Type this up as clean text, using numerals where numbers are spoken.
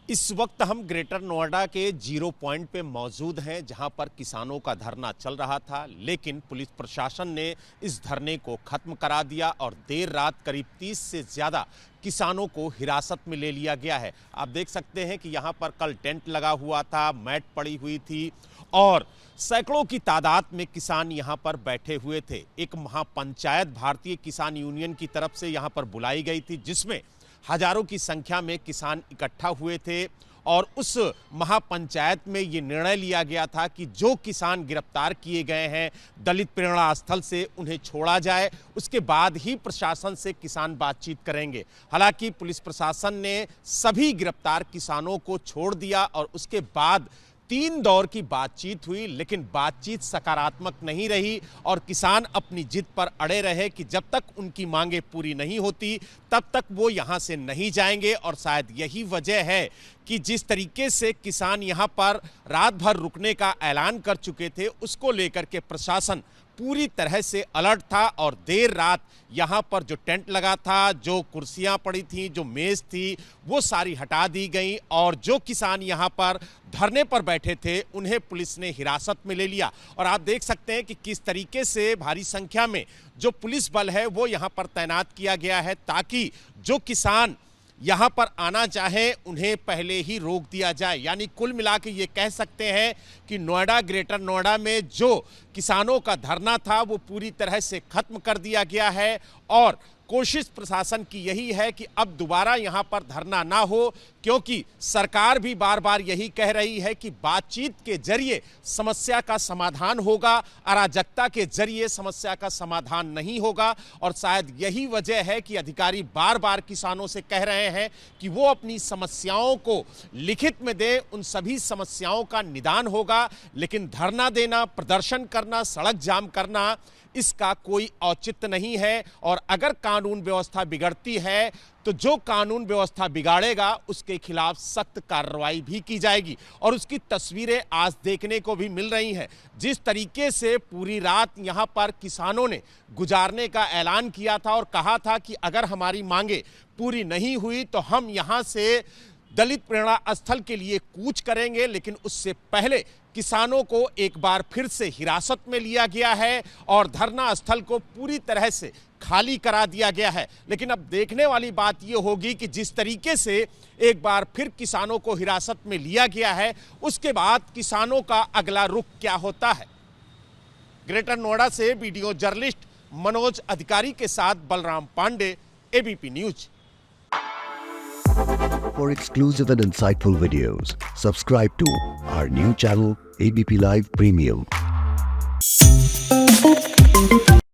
इस वक्त हम ग्रेटर नोएडा के जीरो पॉइंट पे मौजूद हैं, जहां पर किसानों का धरना चल रहा था। लेकिन पुलिस प्रशासन ने इस धरने को खत्म करा दिया और देर रात करीब 30 से ज़्यादा किसानों को हिरासत में ले लिया गया है। आप देख सकते हैं कि यहां पर कल टेंट लगा हुआ था, मैट पड़ी हुई थी और सैकड़ों की तादाद में किसान यहां पर बैठे हुए थे। एक महापंचायत भारतीय किसान यूनियन की तरफ से यहां पर बुलाई गई थी, जिसमें हजारों की संख्या में किसान इकट्ठा हुए थे और उस महापंचायत में ये निर्णय लिया गया था कि जो किसान गिरफ्तार किए गए हैं दलित प्रेरणा स्थल से, उन्हें छोड़ा जाए। उसके बाद ही प्रशासन से किसान बातचीत करेंगे। हालांकि पुलिस प्रशासन ने सभी गिरफ्तार किसानों को छोड़ दिया और उसके बाद 3 दौर की बातचीत हुई, लेकिन बातचीत सकारात्मक नहीं रही और किसान अपनी जिद पर अड़े रहे कि जब तक उनकी मांगें पूरी नहीं होती तब तक वो यहाँ से नहीं जाएंगे। और शायद यही वजह है कि जिस तरीके से किसान यहाँ पर रात भर रुकने का ऐलान कर चुके थे, उसको लेकर के प्रशासन पूरी तरह से अलर्ट था और देर रात यहाँ पर जो टेंट लगा था, जो कुर्सियाँ पड़ी थी, जो मेज़ थी, वो सारी हटा दी गई और जो किसान यहाँ पर धरने पर बैठे थे उन्हें पुलिस ने हिरासत में ले लिया। और आप देख सकते हैं कि किस तरीके से भारी संख्या में जो पुलिस बल है वो यहाँ पर तैनात किया गया है, ताकि जो किसान यहाँ पर आना चाहे उन्हें पहले ही रोक दिया जाए। यानी कुल मिला के ये कह सकते हैं कि नोएडा, ग्रेटर नोएडा में जो किसानों का धरना था वो पूरी तरह से खत्म कर दिया गया है और कोशिश प्रशासन की यही है कि अब दोबारा यहाँ पर धरना ना हो, क्योंकि सरकार भी बार बार यही कह रही है कि बातचीत के जरिए समस्या का समाधान होगा, अराजकता के जरिए समस्या का समाधान नहीं होगा। और शायद यही वजह है कि अधिकारी बार बार किसानों से कह रहे हैं कि वो अपनी समस्याओं को लिखित में दें, उन सभी समस्याओं का निदान होगा। लेकिन धरना देना, प्रदर्शन करना, सड़क जाम करना, इसका कोई औचित्य नहीं है। और अगर कानून व्यवस्था बिगड़ती है तो जो कानून व्यवस्था बिगाड़ेगा उसके खिलाफ सख्त कार्रवाई भी की जाएगी। और उसकी तस्वीरें आज देखने को भी मिल रही हैं। जिस तरीके से पूरी रात यहाँ पर किसानों ने गुजारने का ऐलान किया था और कहा था कि अगर हमारी मांगे पूरी नहीं हुई तो हम यहाँ से दलित प्रेरणा स्थल के लिए कूच करेंगे। लेकिन उससे पहले किसानों को एक बार फिर से हिरासत में लिया गया है और धरना स्थल को पूरी तरह से खाली करा दिया गया है। लेकिन अब देखने वाली बात यह होगी कि जिस तरीके से एक बार फिर किसानों को हिरासत में लिया गया है, उसके बाद किसानों का अगला रुख क्या होता है। ग्रेटर नोएडा से वीडियो जर्नलिस्ट मनोज अधिकारी के साथ Balram Pandey, ABP news. For exclusive and insightful videos, subscribe to our new channel ABP Live Premium.